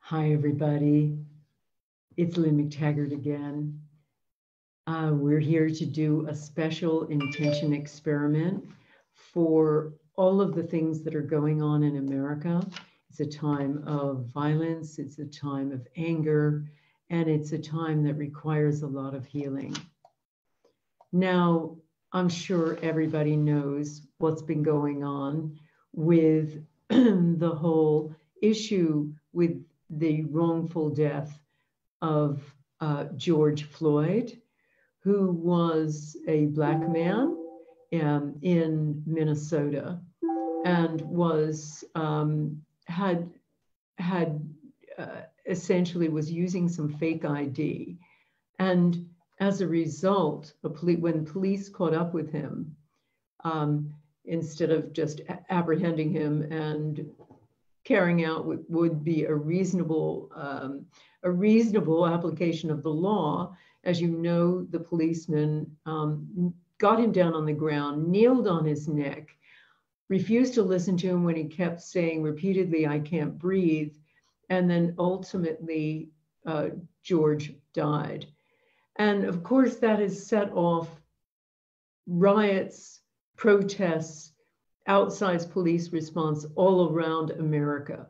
Hi, everybody. It's Lynn McTaggart again. We're here to do a special intention experiment for all of the things that are going on in America. It's a time of violence, it's a time of anger, and it's a time that requires a lot of healing. Now, I'm sure everybody knows what's been going on with the whole issue with the wrongful death of George Floyd, who was a Black man in Minnesota and was essentially was using some fake ID. And as a result, when police caught up with him, instead of just apprehending him and carrying out what would be a reasonable application of the law, as you know, the policeman got him down on the ground, kneeled on his neck, refused to listen to him when he kept saying repeatedly, "I can't breathe," and then ultimately George died. And of course, that has set off riots, protests, outsized police response all around America.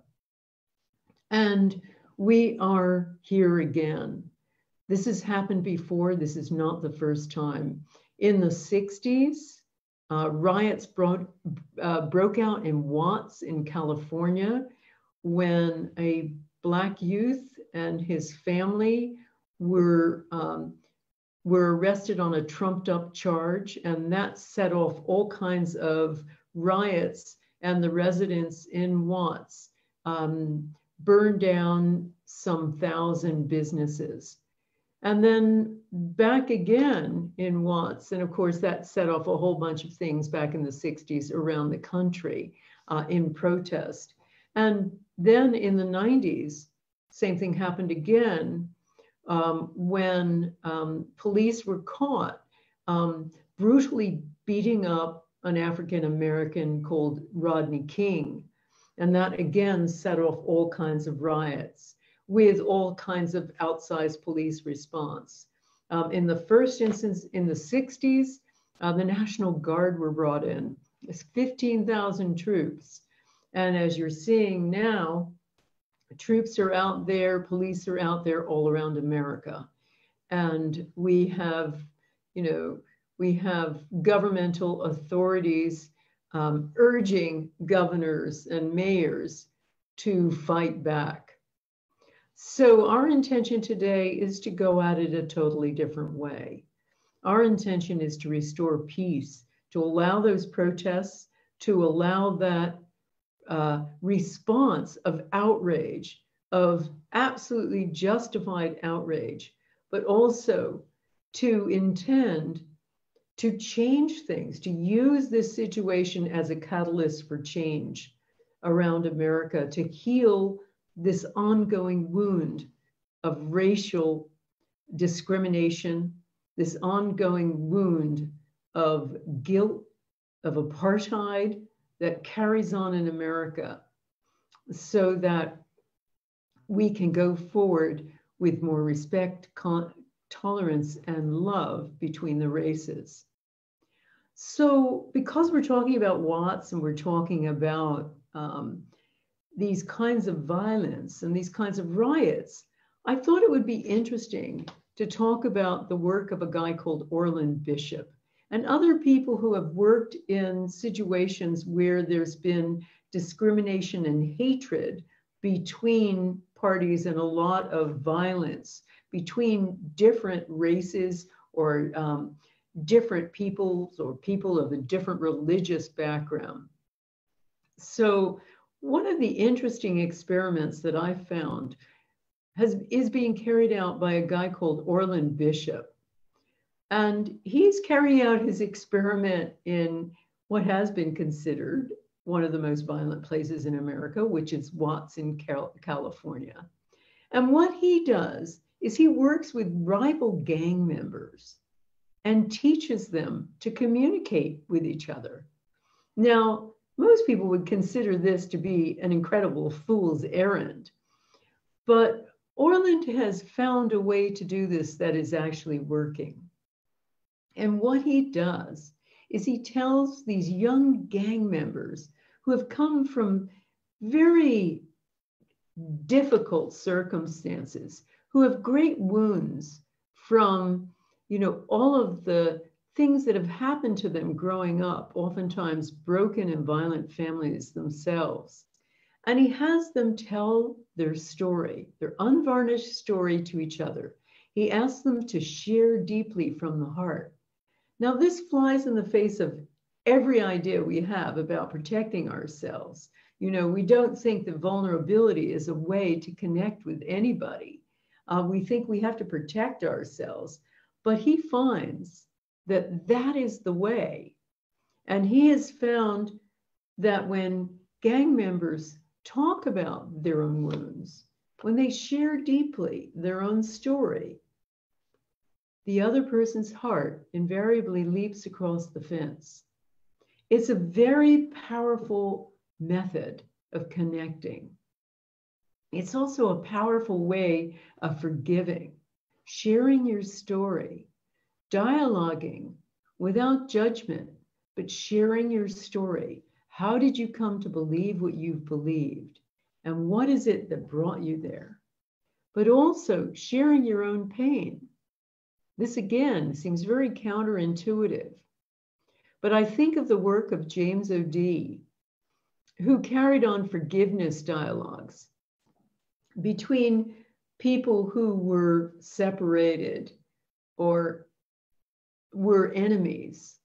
And we are here again. This has happened before. This is not the first time. In the 60s, riots broke out in Watts in California when a Black youth and his family were arrested on a trumped up charge, and that set off all kinds of riots, and the residents in Watts burned down some 1,000 businesses. And then back again in Watts, and of course that set off a whole bunch of things back in the 60s around the country in protest. And then in the 90s, same thing happened again when police were caught brutally beating up an African-American called Rodney King. And that again set off all kinds of riots with all kinds of outsized police response. In the first instance, in the 60s, the National Guard were brought in. It's 15,000 troops. And as you're seeing now, troops are out there, police are out there all around America. And we have, we have governmental authorities urging governors and mayors to fight back. So our intention today is to go at it a totally different way. Our intention is to restore peace, to allow those protests, to allow that response of outrage, of absolutely justified outrage, but also to intend to change things, to use this situation as a catalyst for change around America, to heal this ongoing wound of racial discrimination, this ongoing wound of guilt, of apartheid that carries on in America, so that we can go forward with more respect, tolerance, and love between the races. So because we're talking about Watts and we're talking about these kinds of violence and these kinds of riots, I thought it would be interesting to talk about the work of a guy called Orland Bishop and other people who have worked in situations where there's been discrimination and hatred between parties and a lot of violence between different races or different peoples or people of a different religious background. So one of the interesting experiments that I found is being carried out by a guy called Orland Bishop. And he's carrying out his experiment in what has been considered one of the most violent places in America, which is Watts in California. And what he does is he works with rival gang members and teaches them to communicate with each other. Now, most people would consider this to be an incredible fool's errand. But Orland has found a way to do this that is actually working. And what he does is he tells these young gang members who have come from very difficult circumstances, who have great wounds from, all of the things that have happened to them growing up, oftentimes broken and violent families themselves. And he has them tell their story, their unvarnished story to each other. He asks them to share deeply from the heart. Now, this flies in the face of every idea we have about protecting ourselves. We don't think that vulnerability is a way to connect with anybody. We think we have to protect ourselves, but he finds that that is the way. And he has found that when gang members talk about their own wounds, when they share deeply their own story, the other person's heart invariably leaps across the fence. It's a very powerful method of connecting. It's also a powerful way of forgiving, sharing your story, dialoguing without judgment, but sharing your story. How did you come to believe what you've believed? And what is it that brought you there? But also sharing your own pain. This, again, seems very counterintuitive. But I think of the work of James O.D., who carried on forgiveness dialogues between people who were separated or were enemies.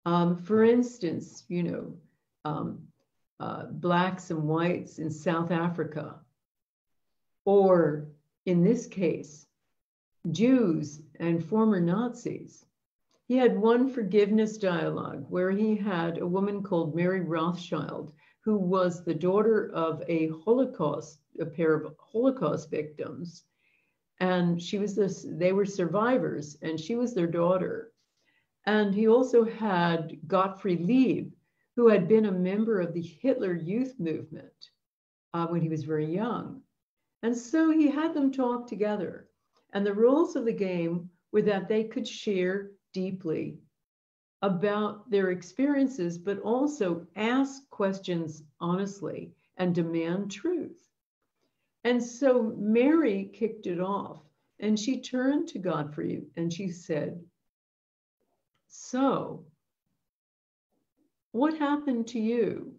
For instance, blacks and whites in South Africa, or in this case, Jews and former Nazis. He had one forgiveness dialogue where he had a woman called Mary Rothschild, who was the daughter of a pair of Holocaust victims. And they were survivors, and she was their daughter. And he also had Gottfried Lieb, who had been a member of the Hitler Youth Movement when he was very young. And so he had them talk together. And the rules of the game were that they could share deeply about their experiences, but also ask questions honestly and demand truth. And so Mary kicked it off, and she turned to Godfrey and she said, "So, what happened to you,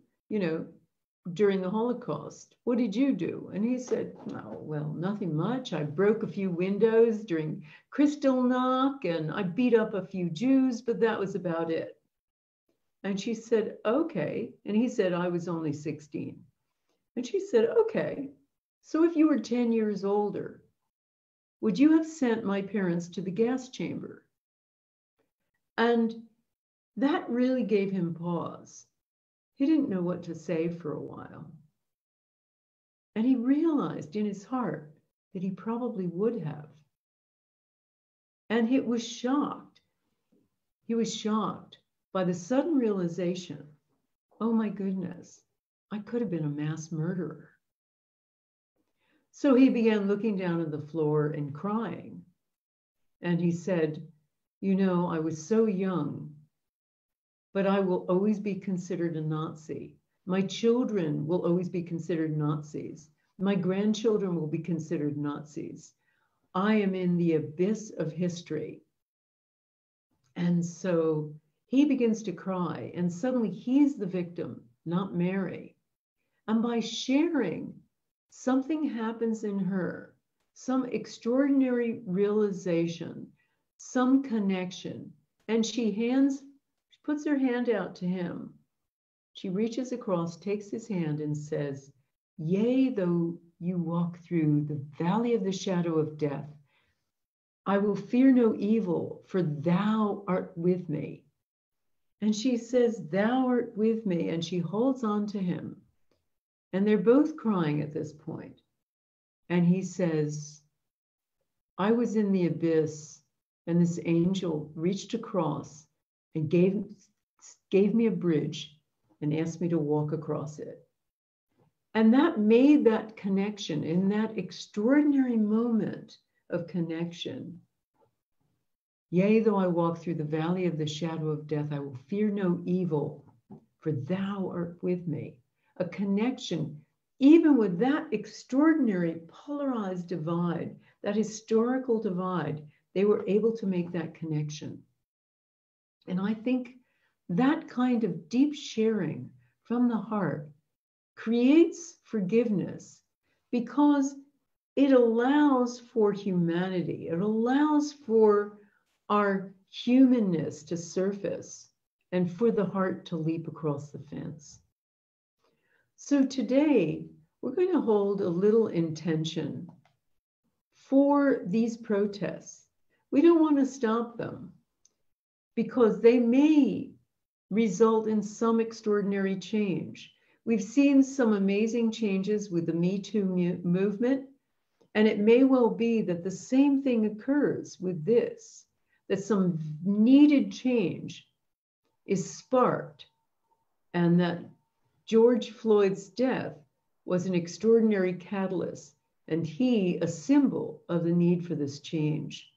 during the Holocaust? What did you do?" And he said, "Oh, well, nothing much. I broke a few windows during Kristallnacht, and I beat up a few Jews, but that was about it." And she said, "Okay." And he said, "I was only 16. And she said, "Okay. So if you were 10 years older, would you have sent my parents to the gas chamber?" And that really gave him pause. He didn't know what to say for a while. And he realized in his heart that he probably would have. And he was shocked. He was shocked by the sudden realization, oh my goodness, I could have been a mass murderer. So he began looking down at the floor and crying. And he said, I was so young, but I will always be considered a Nazi. My children will always be considered Nazis. My grandchildren will be considered Nazis. I am in the abyss of history. And so he begins to cry, and suddenly he's the victim, not Mary. And by sharing, something happens in her, some extraordinary realization, some connection, and she puts her hand out to him. She reaches across, takes his hand, and says, "Yea, though you walk through the valley of the shadow of death, I will fear no evil, for thou art with me." And she says, "Thou art with me," and she holds on to him. And they're both crying at this point. And he says, "I was in the abyss, and this angel reached across and gave me a bridge and asked me to walk across it." And that made that connection in that extraordinary moment of connection. Yea, though I walk through the valley of the shadow of death, I will fear no evil, for thou art with me. A connection, even with that extraordinary polarized divide, that historical divide, they were able to make that connection. And I think that kind of deep sharing from the heart creates forgiveness because it allows for humanity. It allows for our humanness to surface and for the heart to leap across the fence. So today, we're going to hold a little intention for these protests. We don't want to stop them because they may result in some extraordinary change. We've seen some amazing changes with the Me Too movement, and it may well be that the same thing occurs with this, that some needed change is sparked, and that George Floyd's death was an extraordinary catalyst, and he a symbol of the need for this change.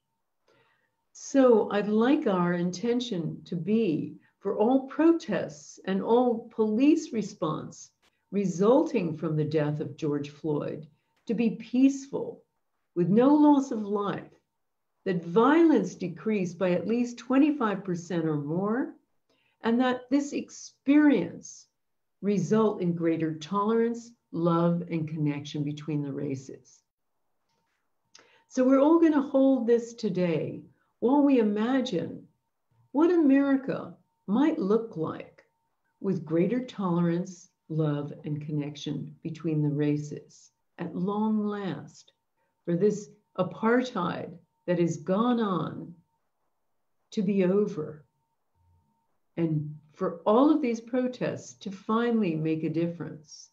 So I'd like our intention to be for all protests and all police response resulting from the death of George Floyd to be peaceful, with no loss of life, that violence decrease by at least 25% or more, and that this experience result in greater tolerance, love, and connection between the races. So we're all going to hold this today while we imagine what America might look like with greater tolerance, love, and connection between the races at long last, for this apartheid that has gone on to be over, and for all of these protests to finally make a difference.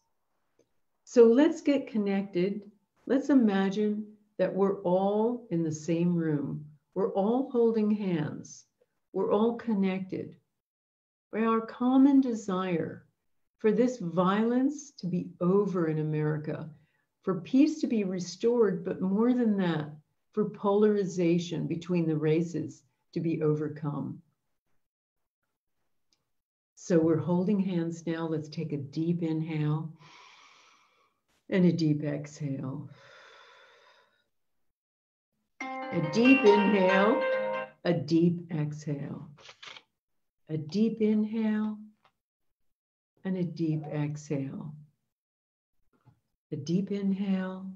So let's get connected. Let's imagine that we're all in the same room. We're all holding hands. We're all connected by our common desire for this violence to be over in America, for peace to be restored, but more than that, for polarization between the races to be overcome. So we're holding hands now. Let's take a deep inhale and a deep exhale. A deep inhale, a deep exhale. A deep inhale and a deep exhale. A deep inhale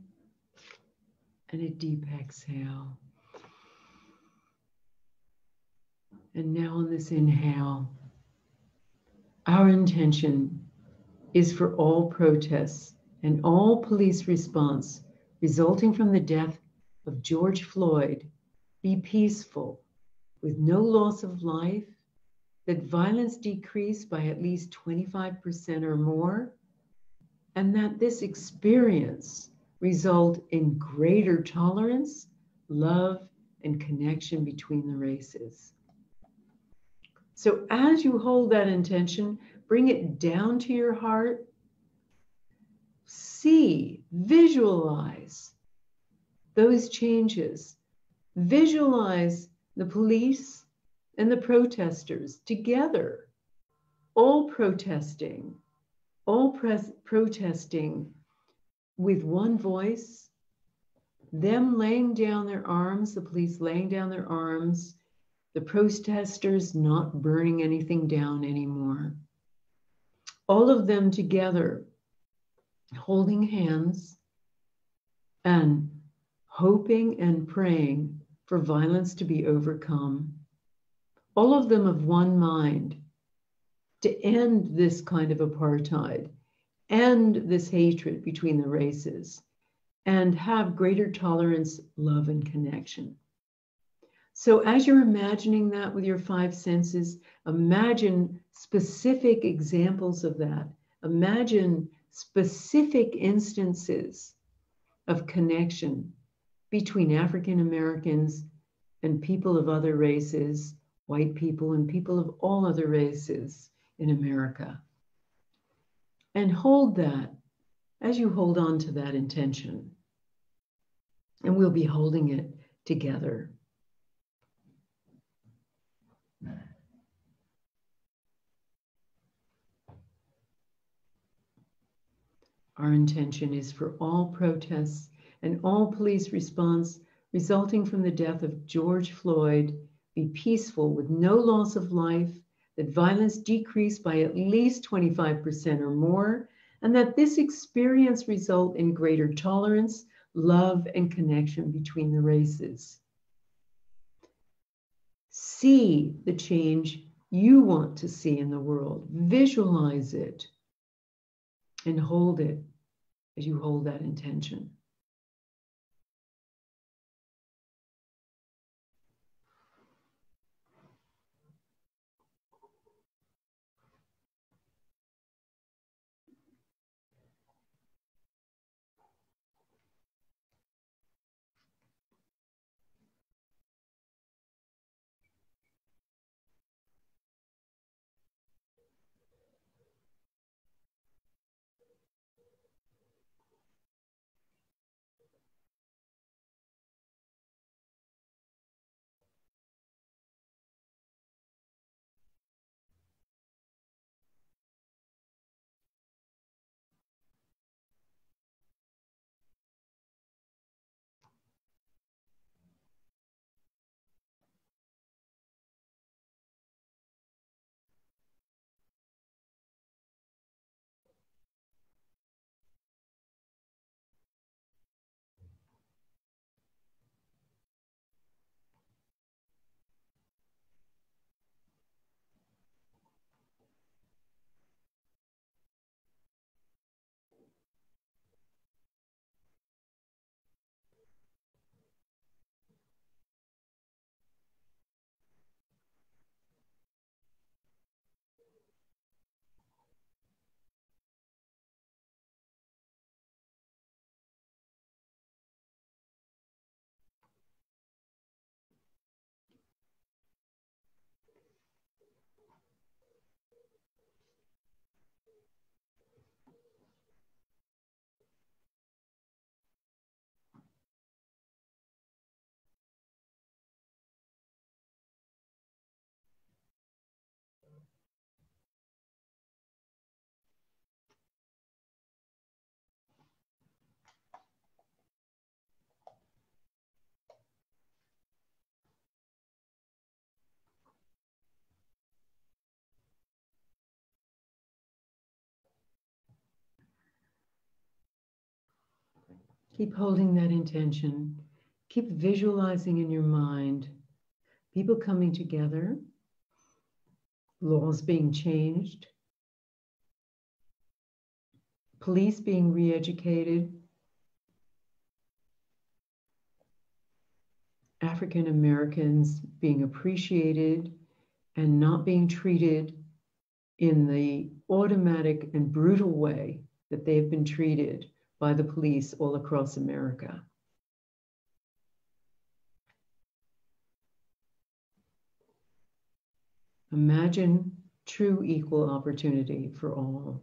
and a deep exhale. And now on this inhale, our intention is for all protests and all police response resulting from the death of George Floyd be peaceful, with no loss of life, that violence decrease by at least 25% or more, and that this experience result in greater tolerance, love, and connection between the races. So as you hold that intention, bring it down to your heart. See, visualize those changes. Visualize the police and the protesters together, all protesting with one voice, them laying down their arms, the police laying down their arms, the protesters not burning anything down anymore. All of them together, holding hands and hoping and praying for violence to be overcome. All of them of one mind to end this kind of apartheid, end this hatred between the races, and have greater tolerance, love, and connection. So as you're imagining that with your five senses, imagine specific examples of that. Imagine specific instances of connection between African Americans and people of other races, white people and people of all other races in America. And hold that as you hold on to that intention. And we'll be holding it together. Our intention is for all protests and all police response resulting from the death of George Floyd be peaceful with no loss of life, that violence decrease by at least 25% or more, and that this experience result in greater tolerance, love, and connection between the races. See the change you want to see in the world. Visualize it and hold it as you hold that intention. Keep holding that intention. Keep visualizing in your mind people coming together, laws being changed, police being re-educated, African Americans being appreciated and not being treated in the automatic and brutal way that they've been treated by the police all across America. Imagine true equal opportunity for all.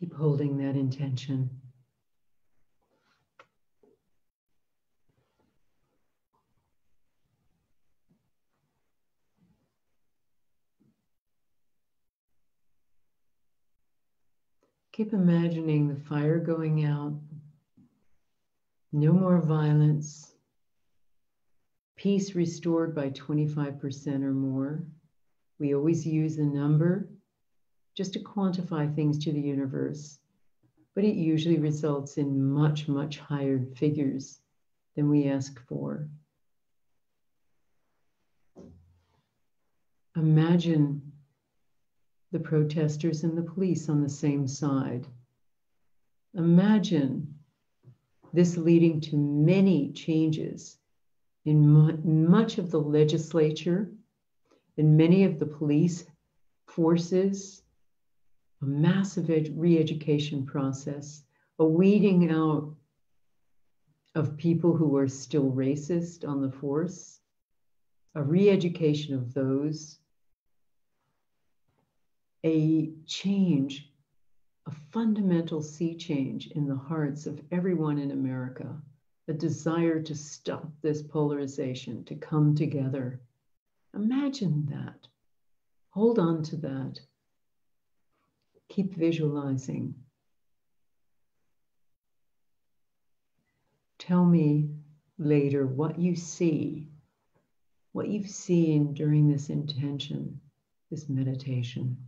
Keep holding that intention. Keep imagining the fire going out. No more violence. Peace restored by 25% or more. We always use a number just to quantify things to the universe, but it usually results in much, much higher figures than we ask for. Imagine the protesters and the police on the same side. Imagine this leading to many changes in much of the legislature, in many of the police forces, a massive re-education process, a weeding out of people who are still racist on the force, a re-education of those, a change, a fundamental sea change in the hearts of everyone in America, a desire to stop this polarization, to come together. Imagine that. Hold on to that. Keep visualizing. Tell me later what you see, what you've seen during this intention, this meditation.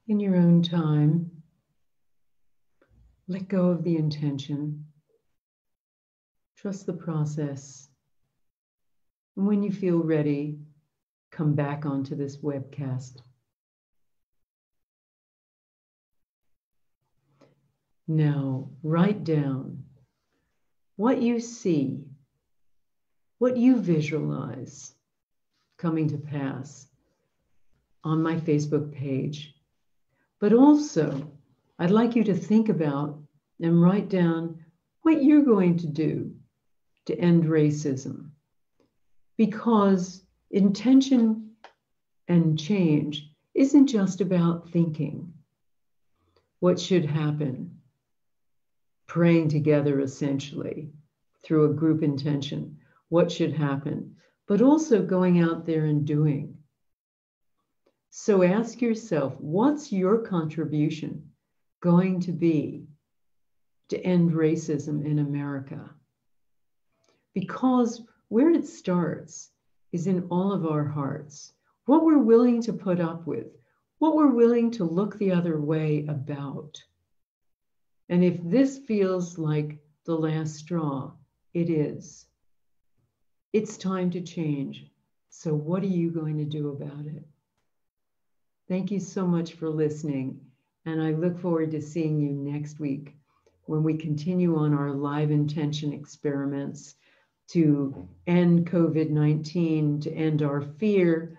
In your own time, let go of the intention. Trust the process. And when you feel ready, come back onto this webcast. Now, write down what you see, what you visualize coming to pass on my Facebook page. But also, I'd like you to think about and write down what you're going to do to end racism. Because intention and change isn't just about thinking what should happen, praying together essentially through a group intention, what should happen, but also going out there and doing. So ask yourself, what's your contribution going to be to end racism in America? Because where it starts is in all of our hearts. What we're willing to put up with, what we're willing to look the other way about. And if this feels like the last straw, it is. It's time to change. So what are you going to do about it? Thank you so much for listening. And I look forward to seeing you next week when we continue on our live intention experiments to end COVID-19, to end our fear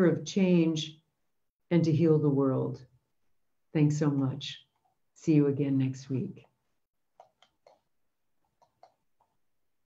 of change, and to heal the world. Thanks so much. See you again next week.